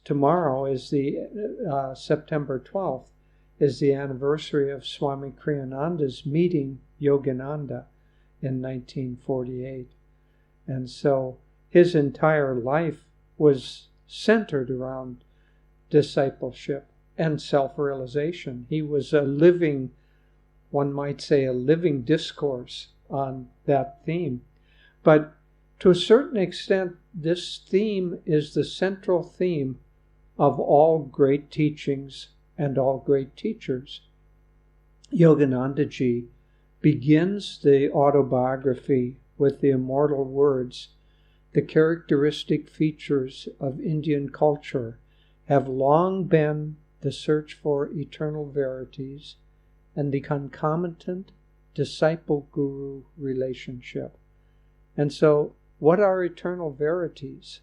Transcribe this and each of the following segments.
tomorrow is the September 12th, is the anniversary of Swami Kriyananda's meeting Yogananda in 1948. And so his entire life was centered around discipleship and self-realization. He was a living, one might say, a living discourse on that theme. But to a certain extent, this theme is the central theme of all great teachings and all great teachers. Yoganandaji begins the autobiography with the immortal words, "The characteristic features of Indian culture have long been the search for eternal verities and the concomitant disciple-guru relationship." And so, what are eternal verities?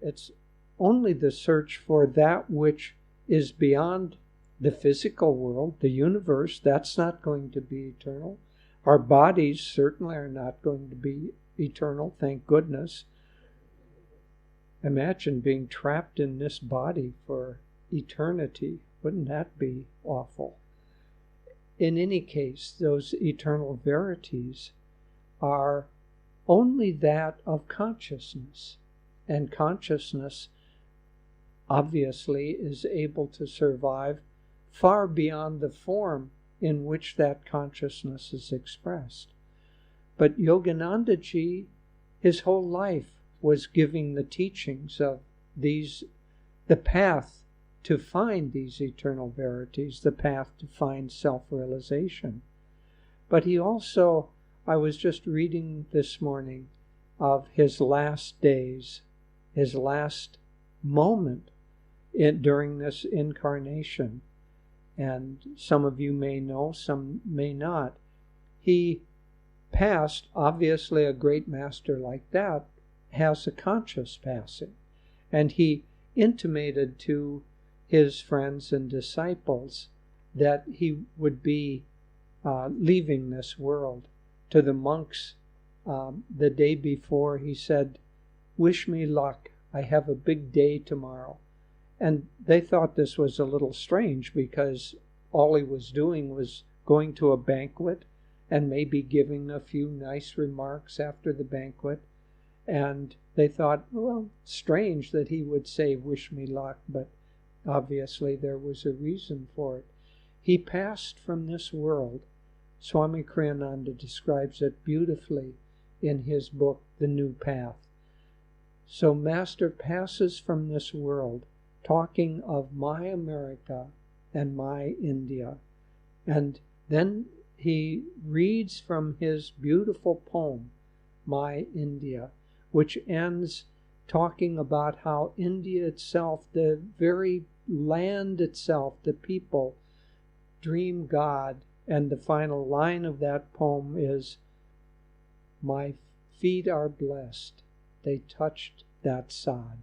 It's only the search for that which is beyond the physical world, the universe. That's not going to be eternal. Our bodies certainly are not going to be eternal, thank goodness. Imagine being trapped in this body for eternity. Wouldn't that be awful? In any case, those eternal verities are only that of consciousness. And consciousness, obviously, is able to survive far beyond the form in which that consciousness is expressed. But Yoganandaji, his whole life was giving the teachings of these, the path to find these eternal verities, the path to find self-realization. But he also, I was just reading this morning of his last days, his last moment during this incarnation. And some of you may know, some may not. He passed, obviously a great master like that has a conscious passing. And he intimated to his friends and disciples that he would be leaving this world. To the monks, the day before, he said, "Wish me luck. I have a big day tomorrow." And they thought this was a little strange because all he was doing was going to a banquet and maybe giving a few nice remarks after the banquet. And they thought, well, strange that he would say, "Wish me luck," but obviously there was a reason for it. He passed from this world. Swami Kriyananda describes it beautifully in his book, The New Path. So Master passes from this world talking of my America and my India. And then he reads from his beautiful poem, My India, which ends talking about how India itself, the very land itself, the people, dream God. And the final line of that poem is, "My feet are blessed, they touched that sod."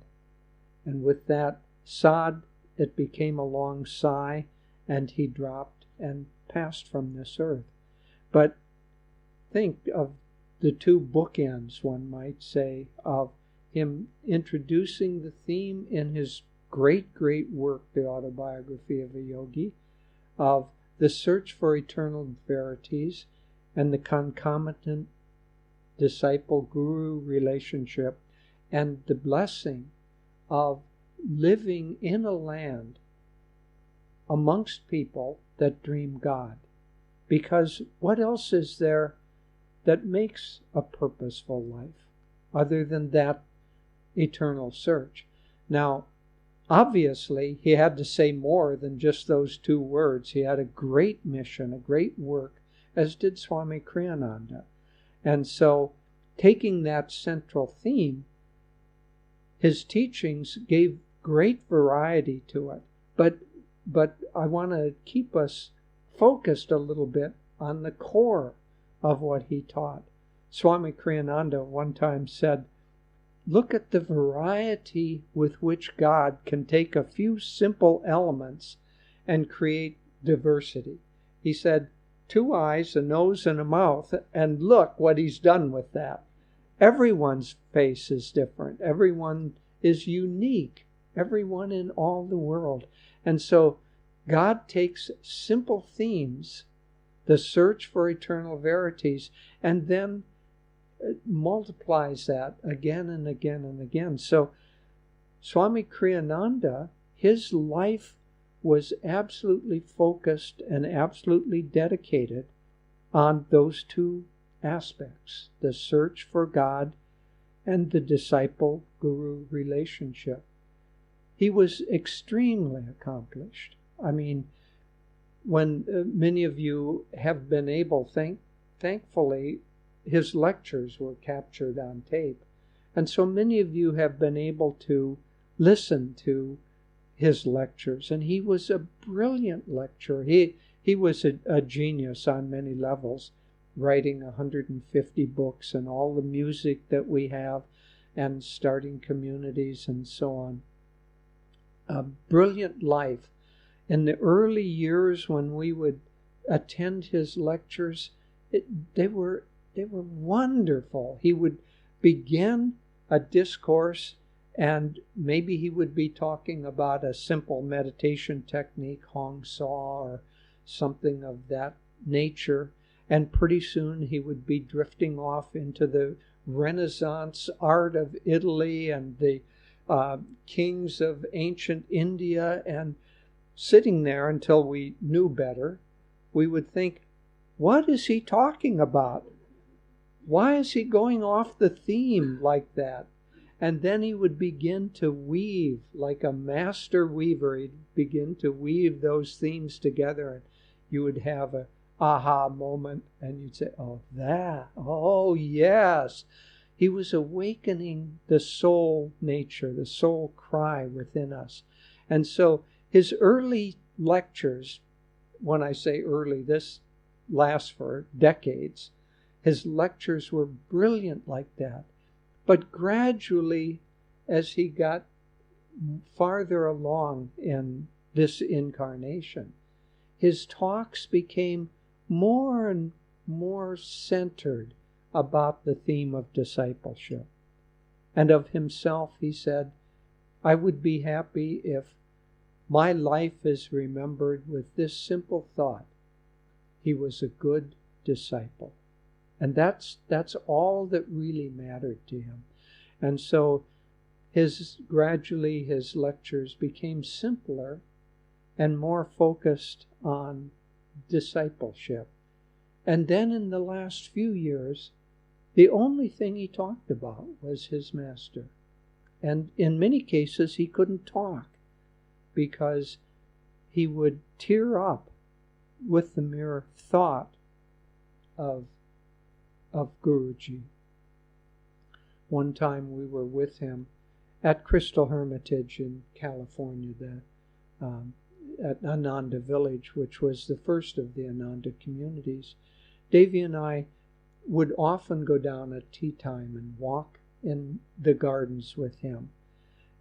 And with that sod, it became a long sigh, and he dropped and passed from this earth. But think of the two bookends, one might say, of him introducing the theme in his great, great work, The Autobiography of a Yogi, of the search for eternal verities and the concomitant disciple-guru relationship, and the blessing of living in a land amongst people that dream God. Because what else is there that makes a purposeful life other than that eternal search? Now, obviously, he had to say more than just those two words. He had a great mission, a great work, as did Swami Kriyananda. And so, taking that central theme, his teachings gave great variety to it. But I want to keep us focused a little bit on the core of what he taught. Swami Kriyananda one time said, "Look at the variety with which God can take a few simple elements and create diversity." He said, 2 eyes, a nose, and a mouth, and look what he's done with that. Everyone's face is different. Everyone is unique. everyone in all the world. And so God takes simple themes, the search for eternal verities, and then multiplies that again and again and again. So Swami Kriyananda, his life was absolutely focused and absolutely dedicated on those two aspects, the search for God and the disciple-guru relationship. He was extremely accomplished. I mean, when many of you have been able, thankfully, his lectures were captured on tape. And so many of you have been able to listen to his lectures. And he was a brilliant lecturer. He was a genius on many levels, writing 150 books and all the music that we have and starting communities and so on. A brilliant life. In the early years when we would attend his lectures, they were wonderful. He would begin a discourse and maybe he would be talking about a simple meditation technique, Hong Saw or something of that nature. And pretty soon he would be drifting off into the Renaissance art of Italy and the kings of ancient India. And sitting there until we knew better, we would think, what is he talking about? Why is he going off the theme like that? And then he would begin to weave like a master weaver. He'd begin to weave those themes together, and you would have a aha moment, and you'd say, oh yes. He was awakening the soul nature, the soul cry within us. And so his early lectures, when I say early, this lasts for decades, his lectures were brilliant like that. But gradually, as he got farther along in this incarnation, his talks became more and more centered about the theme of discipleship. And of himself, he said, I would be happy if my life is remembered with this simple thought. He was a good disciple. And that's all that really mattered to him. And so gradually his lectures became simpler and more focused on discipleship. And then in the last few years, the only thing he talked about was his master. And in many cases he couldn't talk because he would tear up with the mere thought of Guruji. One time we were with him at Crystal Hermitage in California, at Ananda Village, which was the first of the Ananda communities. Devi and I would often go down at tea time and walk in the gardens with him.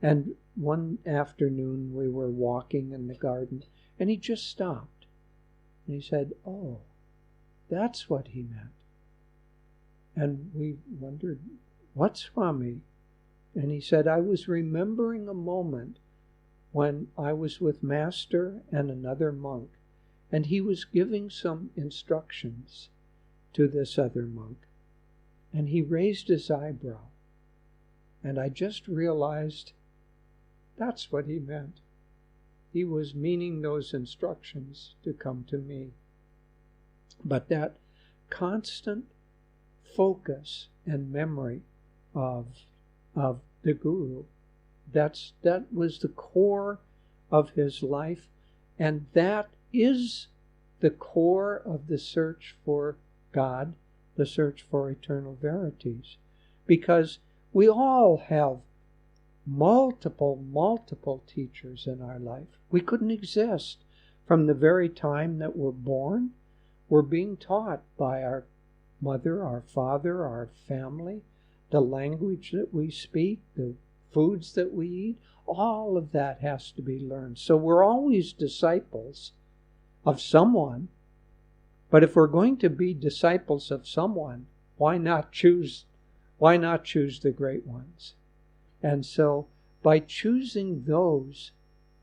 And one afternoon we were walking in the garden, and he just stopped. And he said, oh, that's what he meant. And we wondered, what, Swami? And he said, I was remembering a moment when I was with Master and another monk, and he was giving some instructions to this other monk. And he raised his eyebrow. And I just realized that's what he meant. He was meaning those instructions to come to me. But that constant focus and memory of the Guru, that was the core of his life, and that is the core of the search for God, the search for eternal verities. Because we all have multiple teachers in our life. We couldn't exist. From the very time that we're born, we're being taught by our mother, our father, our family, the language that we speak, the foods that we eat. All of that has to be learned. So we're always disciples of someone. But if we're going to be disciples of someone, why not choose the great ones? And so by choosing those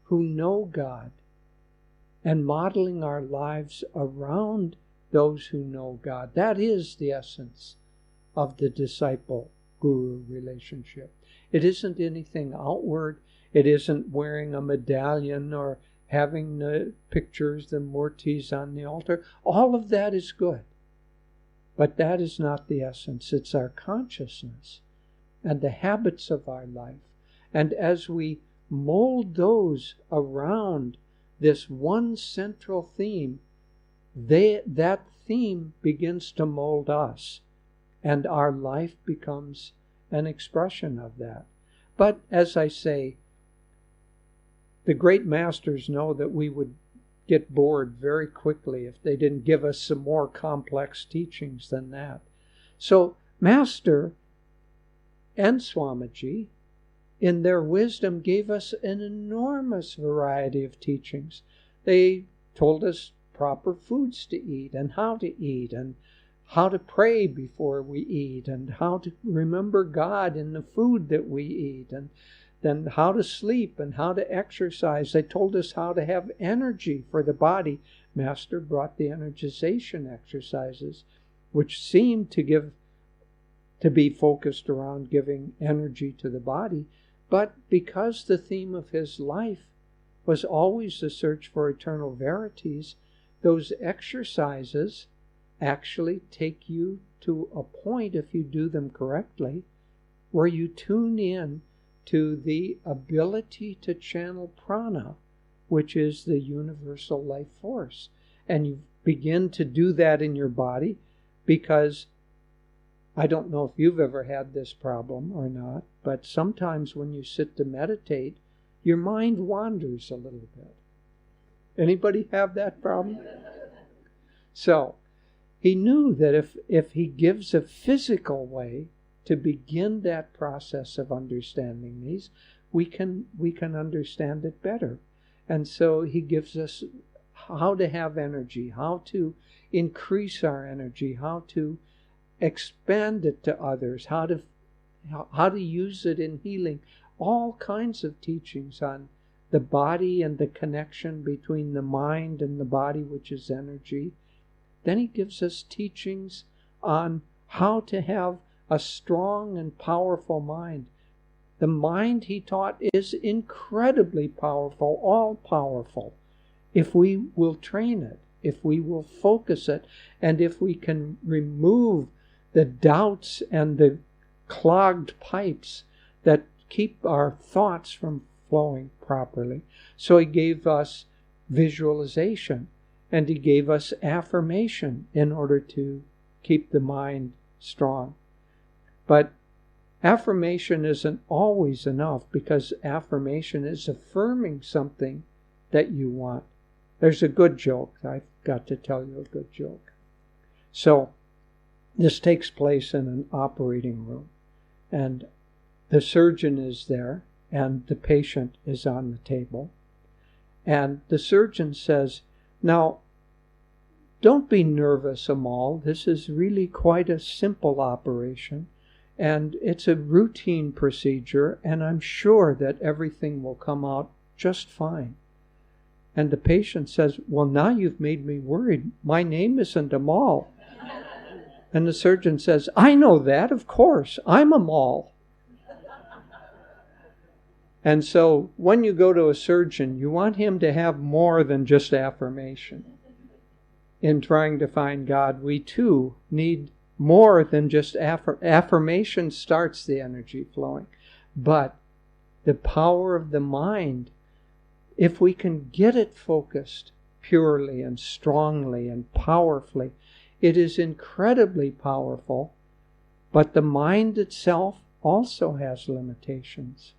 who know God and modeling our lives around those who know God. That is the essence of the disciple-guru relationship. It isn't anything outward. It isn't wearing a medallion or having the pictures, the murtis on the altar. All of that is good. But that is not the essence. It's our consciousness and the habits of our life. And as we mold those around this one central theme, that theme begins to mold us. And our life becomes an expression of that. But as I say, the great masters know that we would get bored very quickly if they didn't give us some more complex teachings than that. So Master and Swamiji, in their wisdom, gave us an enormous variety of teachings. They told us proper foods to eat and how to pray before we eat, and how to remember God in the food that we eat, and then how to sleep and how to exercise. They told us how to have energy for the body. Master brought the energization exercises, which seemed to be focused around giving energy to the body. But because the theme of his life was always the search for eternal verities, those exercises actually take you to a point, if you do them correctly, where you tune in to the ability to channel prana, which is the universal life force. And you begin to do that in your body, because I don't know if you've ever had this problem or not, but sometimes when you sit to meditate, your mind wanders a little bit. Anybody have that problem? So he knew that if he gives a physical way to begin that process of understanding these, we can understand it better. And so he gives us how to have energy, how to increase our energy, how to expand it to others, how to use it in healing. All kinds of teachings on the body and the connection between the mind and the body, which is energy. Then he gives us teachings on how to have a strong and powerful mind. The mind, he taught, is incredibly powerful, all-powerful, if we will train it, if we will focus it, and if we can remove the doubts and the clogged pipes that keep our thoughts from flowing properly. So he gave us visualization, and he gave us affirmation in order to keep the mind strong. But affirmation isn't always enough, because affirmation is affirming something that you want. There's a good joke. I've got to tell you a good joke. So this takes place in an operating room, and the surgeon is there, and the patient is on the table. And the surgeon says, "Now, don't be nervous, Amal. This is really quite a simple operation, and it's a routine procedure, and I'm sure that everything will come out just fine." And the patient says, "Well, now you've made me worried. My name isn't Amal." And the surgeon says, "I know that, of course. I'm Amal." And so when you go to a surgeon, you want him to have more than just affirmation. In trying to find God, we too need more than just affirmation. Starts the energy flowing. But the power of the mind, if we can get it focused purely and strongly and powerfully, it is incredibly powerful. But the mind itself also has limitations,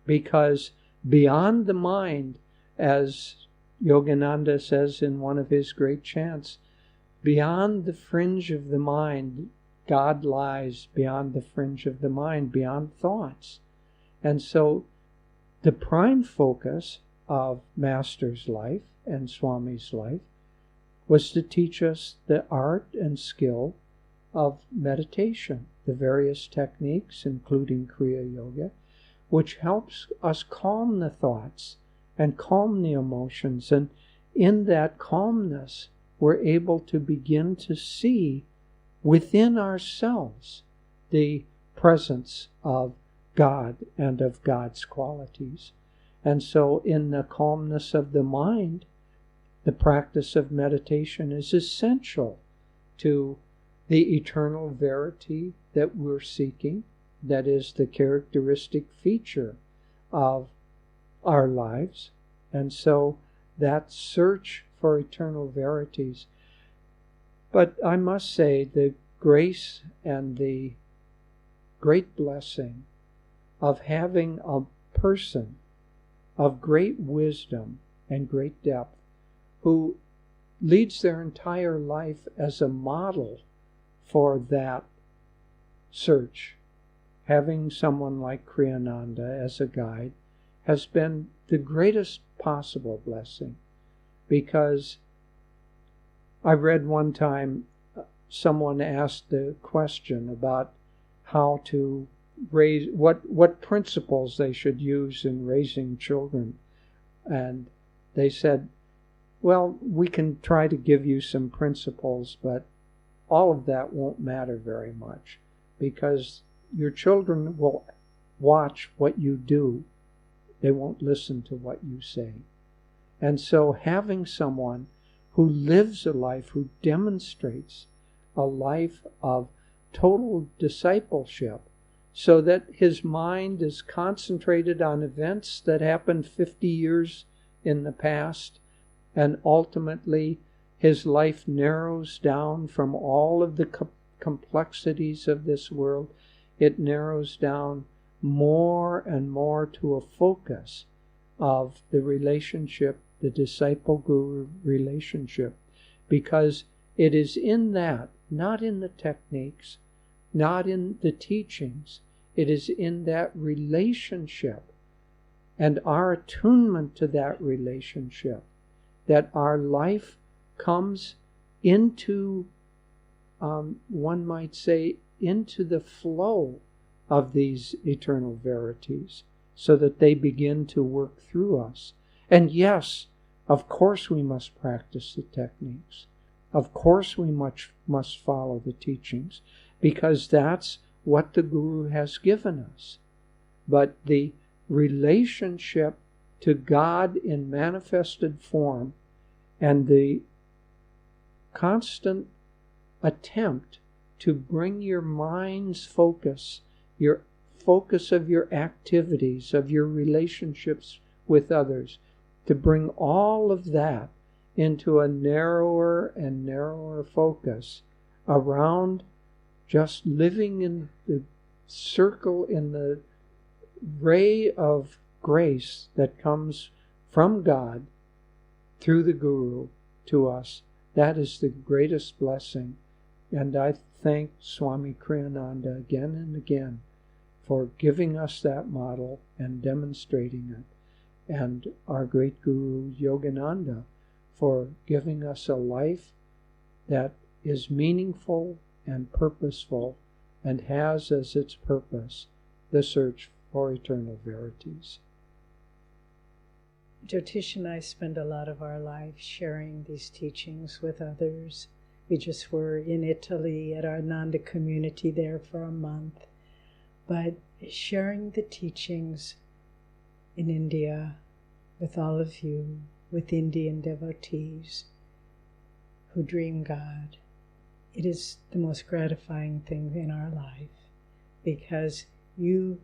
because beyond the mind, as Yogananda says in one of his great chants, beyond the fringe of the mind, God lies beyond the fringe of the mind, beyond thoughts. And so the prime focus of Master's life and Swami's life was to teach us the art and skill of meditation, the various techniques, including Kriya Yoga, which helps us calm the thoughts and calm the emotions. And in that calmness, we're able to begin to see within ourselves the presence of God and of God's qualities. And so in the calmness of the mind, the practice of meditation is essential to the eternal verity that we're seeking. That is the characteristic feature of our lives. And so that search for eternal verities. But I must say the grace and the great blessing of having a person of great wisdom and great depth who leads their entire life as a model for that search. Having someone like Kriyananda as a guide has been the greatest possible blessing, because I read one time someone asked the question about how to raise, what principles they should use in raising children. And they said, well, we can try to give you some principles, but all of that won't matter very much, because your children will watch what you do. They won't listen to what you say. And so having someone who lives a life, who demonstrates a life of total discipleship, so that his mind is concentrated on events that happened 50 years in the past, and ultimately his life narrows down from all of the complexities of this world. It narrows down more and more to a focus of the relationship, the disciple-guru relationship, because it is in that, not in the techniques, not in the teachings, it is in that relationship and our attunement to that relationship that our life comes into, one might say, into the flow of these eternal verities, so that they begin to work through us. And yes, of course we must practice the techniques. Of course we must follow the teachings, because that's what the Guru has given us. But the relationship to God in manifested form and the constant attempt to bring your mind's focus, your focus of your activities, of your relationships with others, to bring all of that into a narrower and narrower focus around just living in the circle, in the ray of grace that comes from God through the Guru to us. That is the greatest blessing. And I thank Swami Kriyananda again and again for giving us that model and demonstrating it. And our great Guru Yogananda for giving us a life that is meaningful and purposeful and has as its purpose the search for eternal verities. Jyotish and I spend a lot of our life sharing these teachings with others. We just were in Italy at our Ananda community there for a month. But sharing the teachings in India with all of you, with Indian devotees who dream God, it is the most gratifying thing in our life, because you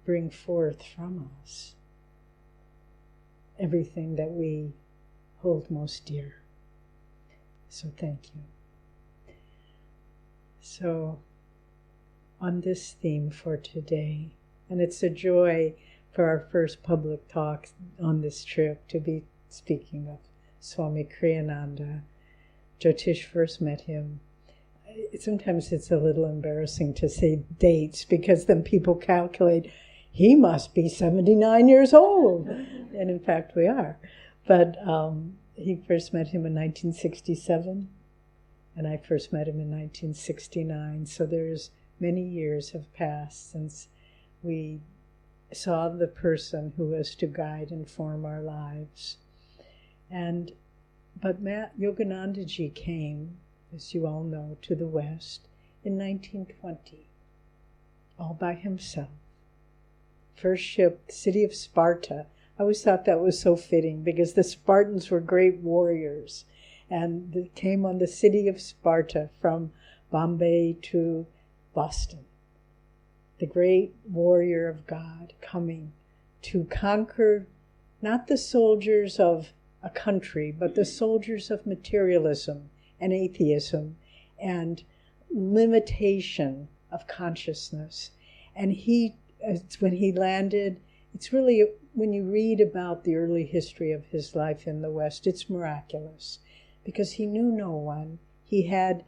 bring forth from us everything that we hold most dear. So thank you. So on this theme for today, and it's a joy for our first public talk on this trip to be speaking of Swami Kriyananda. Jyotish first met him. Sometimes it's a little embarrassing to say dates, because then people calculate he must be 79 years old. And in fact, we are. But he first met him in 1967, and I first met him in 1969. So there's many years have passed since we saw the person who was to guide and form our lives. But Yoganandaji came, as you all know, to the West in 1920, all by himself. First ship, the city of Sparta. I always thought that was so fitting because the Spartans were great warriors, and they came on the city of Sparta from Bombay to Boston. The great warrior of God coming to conquer not the soldiers of a country, but the soldiers of materialism and atheism and limitation of consciousness. And when he landed, it's really, when you read about the early history of his life in the West, it's miraculous because he knew no one. He had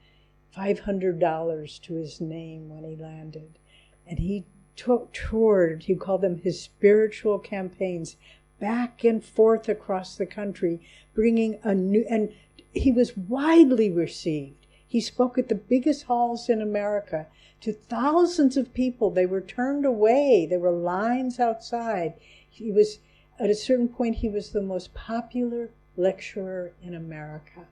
$500 to his name when he landed. And he toured, he called them his spiritual campaigns, back and forth across the country, bringing and he was widely received. He spoke at the biggest halls in America to thousands of people. They were turned away. There were lines outside. At a certain point, he was the most popular lecturer in America.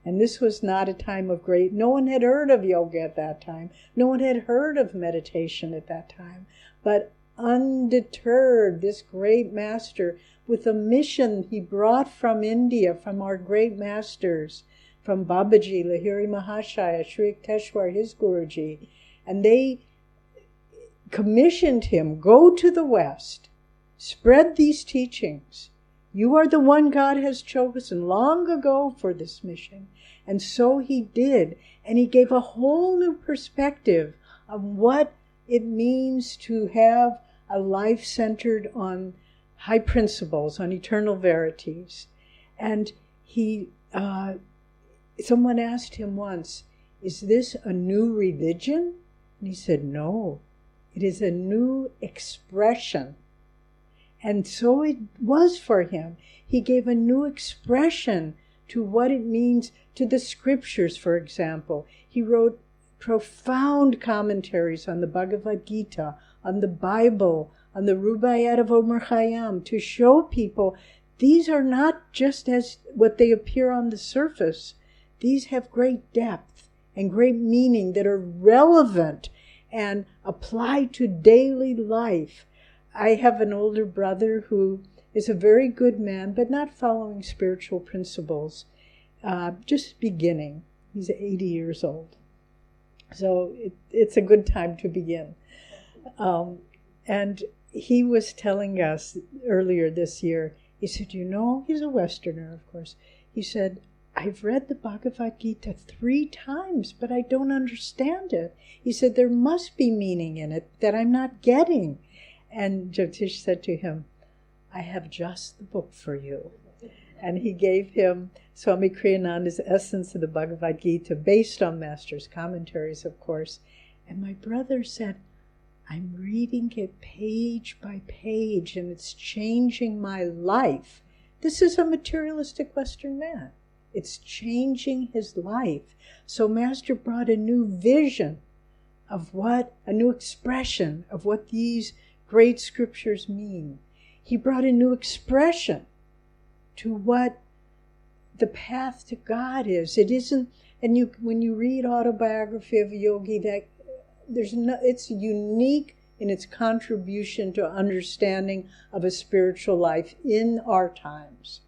And this was not a time of no one had heard of yoga at that time. No one had heard of meditation at that time. But undeterred, this great master, with a mission he brought from India, from our great masters, from Babaji, Lahiri Mahashaya, Sri Yukteswar, his Guruji, and they commissioned him, go to the West, spread these teachings. You are the one God has chosen long ago for this mission. And so he did. And he gave a whole new perspective on what it means to have a life centered on high principles, on eternal verities. And someone asked him once, is this a new religion? And he said, no, it is a new expression. And so it was for him. He gave a new expression to what it means to the scriptures, for example. He wrote profound commentaries on the Bhagavad Gita, on the Bible, on the Rubaiyat of Omer Khayyam, to show people these are not just as what they appear on the surface. These have great depth and great meaning that are relevant and apply to daily life. I have an older brother who is a very good man, but not following spiritual principles, just beginning. He's 80 years old. So it's a good time to begin. And he was telling us earlier this year, he said, he's a Westerner, of course. He said, I've read the Bhagavad Gita 3 times, but I don't understand it. He said, there must be meaning in it that I'm not getting. And Jyotish said to him, I have just the book for you. And he gave him Swami Kriyananda's Essence of the Bhagavad Gita, based on Master's commentaries, of course. And my brother said, I'm reading it page by page, and it's changing my life. This is a materialistic Western man. It's changing his life. So Master brought a new vision of a new expression of what these great scriptures mean. He brought a new expression to what the path to God is. It isn't, and when you read Autobiography of a Yogi, it's unique in its contribution to understanding of a spiritual life in our times.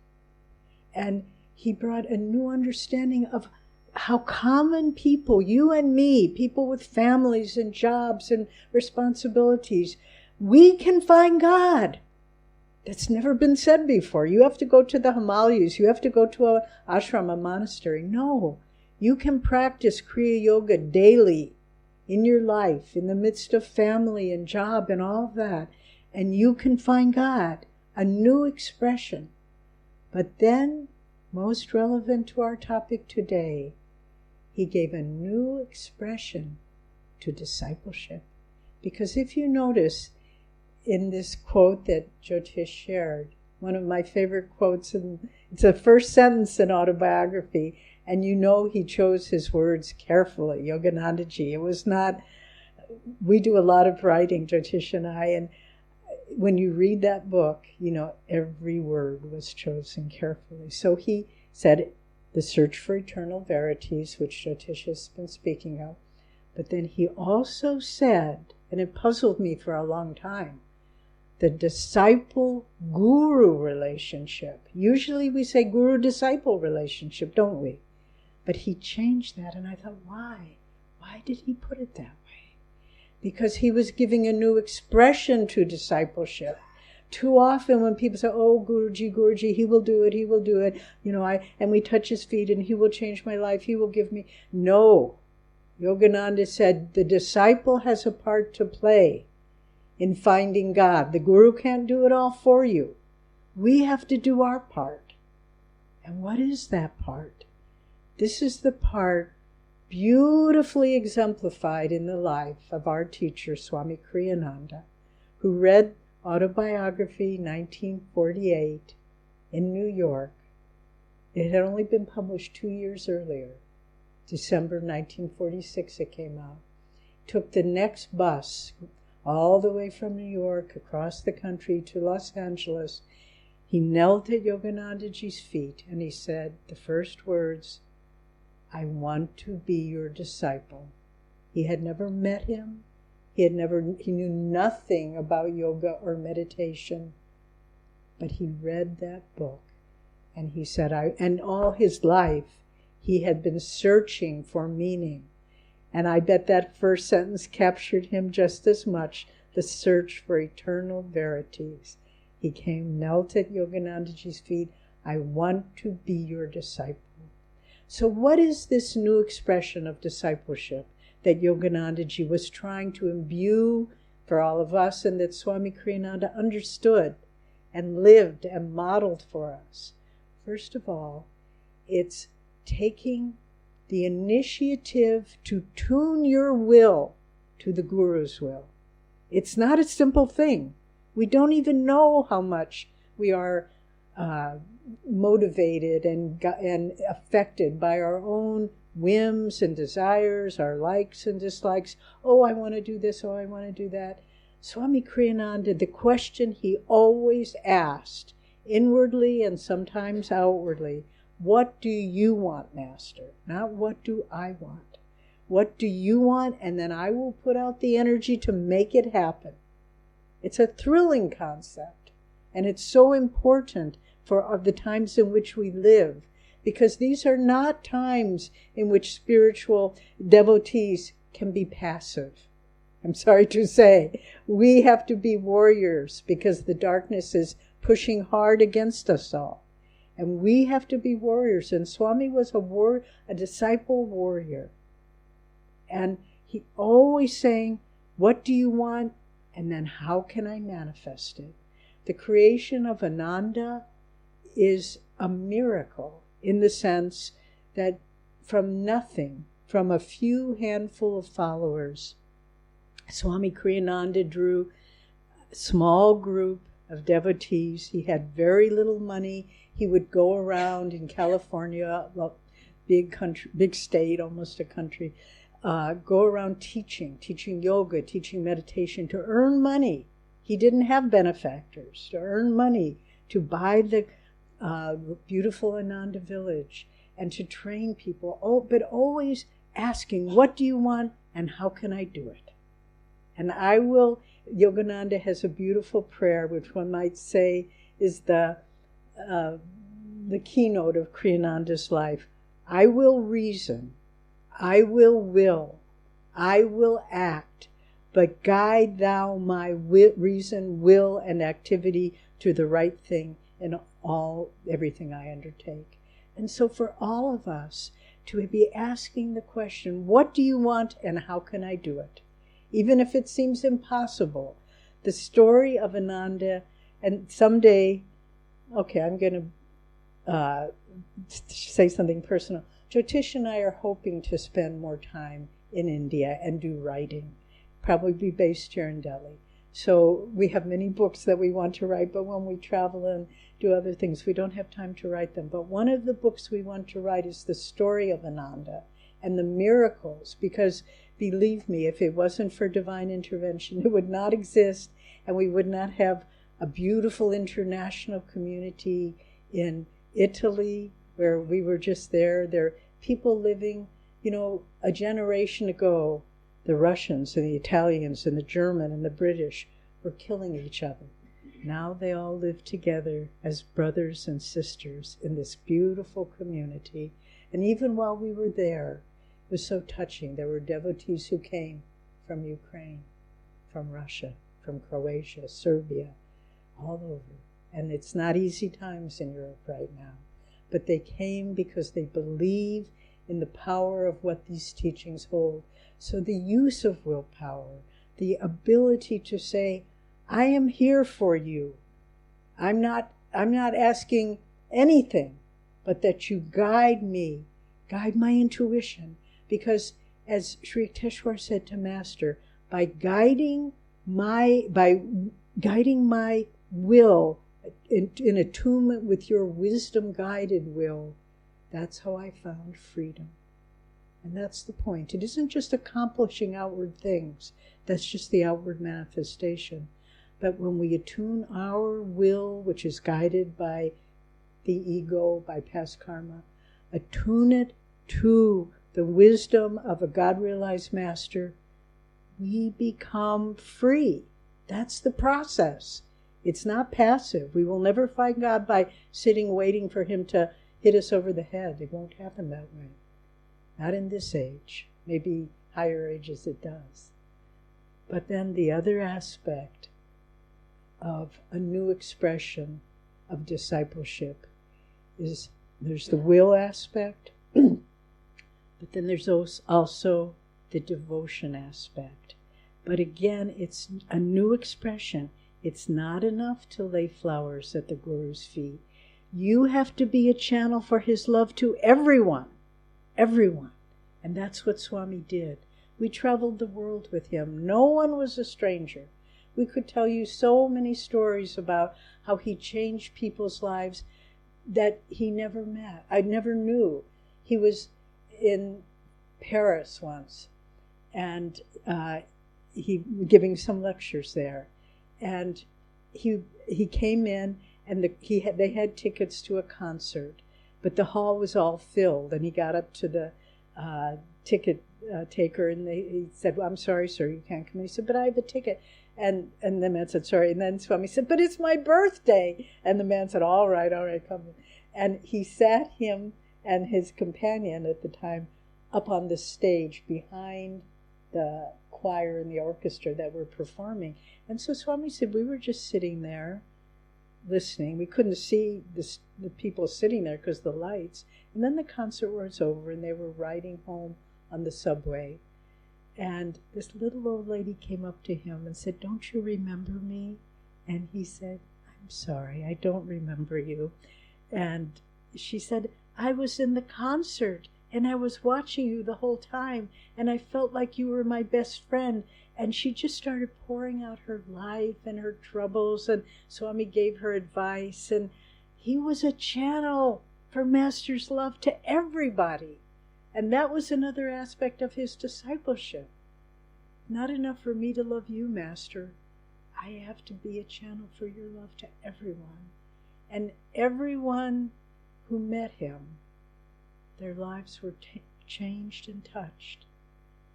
And he brought a new understanding of how common people, you and me, people with families and jobs and responsibilities, we can find God. That's never been said before. You have to go to the Himalayas. You have to go to an ashram, a monastery. No, you can practice Kriya Yoga daily in your life, in the midst of family and job and all of that. And you can find God, a new expression. But then, most relevant to our topic today, he gave a new expression to discipleship. Because if you notice, in this quote that Jyotish shared, one of my favorite quotes, and it's the first sentence in Autobiography, and he chose his words carefully, Yoganandaji. It was not, we do a lot of writing, Jyotish and I, and when you read that book, every word was chosen carefully. So he said, the search for eternal verities, which Jyotish has been speaking of. But then he also said, and it puzzled me for a long time, the disciple-guru relationship. Usually we say guru-disciple relationship, don't we? But he changed that, and I thought, why? Why did he put it that way? Because he was giving a new expression to discipleship. Too often when people say, oh, Guruji, he will do it, and we touch his feet and he will change my life, he will give me. No. Yogananda said the disciple has a part to play in finding God. The Guru can't do it all for you. We have to do our part. And what is that part? This is the part beautifully exemplified in the life of our teacher, Swami Kriyananda, who read Autobiography 1948 in New York. It had only been published 2 years earlier. December 1946 it came out. Took the next bus all the way from New York across the country to Los Angeles. He knelt at Yoganandaji's feet and he said the first words, I want to be your disciple. He had never met him. He knew nothing about yoga or meditation, but he read that book and he said, and all his life he had been searching for meaning. And I bet that first sentence captured him just as much, the search for eternal verities. He came, knelt at Yoganandaji's feet. I want to be your disciple. So what is this new expression of discipleship that Yoganandaji was trying to imbue for all of us, and that Swami Kriyananda understood and lived and modeled for us? First of all, it's taking the initiative to tune your will to the Guru's will. It's not a simple thing. We don't even know how much we are motivated and affected by our own whims and desires, our likes and dislikes. Oh, I want to do this. Oh, I want to do that. Swami Kriyananda, the question he always asked, inwardly and sometimes outwardly, what do you want, Master? Not what do I want. What do you want? And then I will put out the energy to make it happen. It's a thrilling concept. And it's so important for the times in which we live, because these are not times in which spiritual devotees can be passive. I'm sorry to say, we have to be warriors because the darkness is pushing hard against us all. And we have to be warriors. And Swami was a disciple warrior. And he always saying, what do you want? And then how can I manifest it? The creation of Ananda is a miracle in the sense that from nothing, from a few handful of followers, Swami Kriyananda drew a small group of devotees. He had very little money. He would go around in California, big country, big state, almost a country, go around teaching yoga, teaching meditation to earn money. He didn't have benefactors. To earn money, to buy the beautiful Ananda village, and to train people, but always asking, what do you want and how can I do it? And Yogananda has a beautiful prayer, which one might say is the keynote of Kriyananda's life. I will reason, I will, I will act, but guide thou my reason, will, and activity to the right thing in everything I undertake. And so for all of us to be asking the question, what do you want and how can I do it? Even if it seems impossible. The story of Ananda, and someday, okay, I'm going to say something personal. Jyotish and I are hoping to spend more time in India and do writing, probably be based here in Delhi. So we have many books that we want to write, but when we travel and do other things, we don't have time to write them. But one of the books we want to write is the story of Ananda and the miracles, because believe me, if it wasn't for divine intervention, it would not exist. and we would not have a beautiful international community in Italy, where we were just there. There are people living, a generation ago, the Russians and the Italians and the German and the British were killing each other. Now they all live together as brothers and sisters in this beautiful community. And even while we were there, it was so touching. There were devotees who came from Ukraine, from Russia, from Croatia, Serbia, all over. And it's not easy times in Europe right now. But they came because they believe in the power of what these teachings hold. So the use of willpower, the ability to say, I am here for you. I'm not asking anything, but that you guide me, guide my intuition. Because as Sri Yukteswar said to Master, by guiding my will in attunement with your wisdom-guided will, that's how I found freedom. And that's the point. It isn't just accomplishing outward things. That's just the outward manifestation. But when we attune our will, which is guided by the ego, by past karma, attune it to the wisdom of a God-realized master, we become free. That's the process. It's not passive. We will never find God by sitting waiting for him to hit us over the head. It won't happen that way. Not in this age. Maybe higher ages it does. But then the other aspect of a new expression of discipleship is there's the will aspect, but then there's also the devotion aspect. But again, it's a new expression. It's not enough to lay flowers at the Guru's feet. You have to be a channel for his love to everyone. Everyone. And that's what Swami did. We traveled the world with him. No one was a stranger. We could tell you so many stories about how he changed people's lives that he never met. I never knew. He was in Paris once, and he giving some lectures there. And he came in, and they had tickets to a concert, but the hall was all filled. And he got up to the ticket taker, and he said, "Well, I'm sorry, sir, you can't come in." He said, "But I have a ticket." And the man said, "Sorry." And then Swami said, "But it's my birthday." And the man said, all right, come in. And he sat him and his companion at the time up on the stage behind the choir and the orchestra that were performing. And so Swami said, we were just sitting there listening. We couldn't see the people sitting there because of the lights. And then the concert was over and they were riding home on the subway. And this little old lady came up to him and said, "Don't you remember me?" And he said, "I'm sorry, I don't remember you." And she said, "I was in the concert and I was watching you the whole time and I felt like you were my best friend." And she just started pouring out her life and her troubles, and Swami gave her advice, and he was a channel for Master's love to everybody. And that was another aspect of his discipleship. Not enough for me to love you, Master. I have to be a channel for your love to everyone. And everyone who met him, their lives were changed and touched.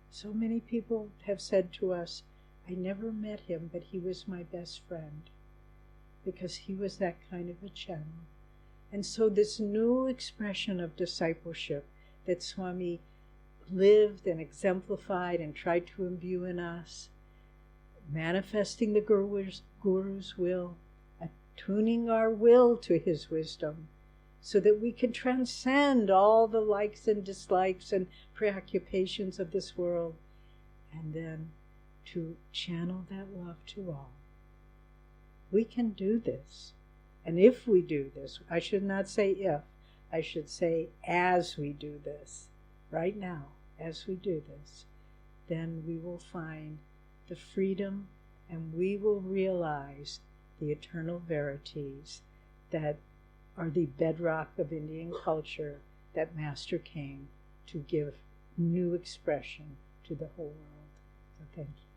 So many people have said to us, "I never met him, but he was my best friend," because he was that kind of a channel. And so this new expression of discipleship that Swami lived and exemplified and tried to imbue in us, manifesting the Guru's will, attuning our will to his wisdom, so that we can transcend all the likes and dislikes and preoccupations of this world, and then to channel that love to all. We can do this. And if we do this, I should not say if, I should say as we do this, right now, as we do this, then we will find the freedom and we will realize the eternal verities that are the bedrock of Indian culture that Master came to give new expression to the whole world. So thank you.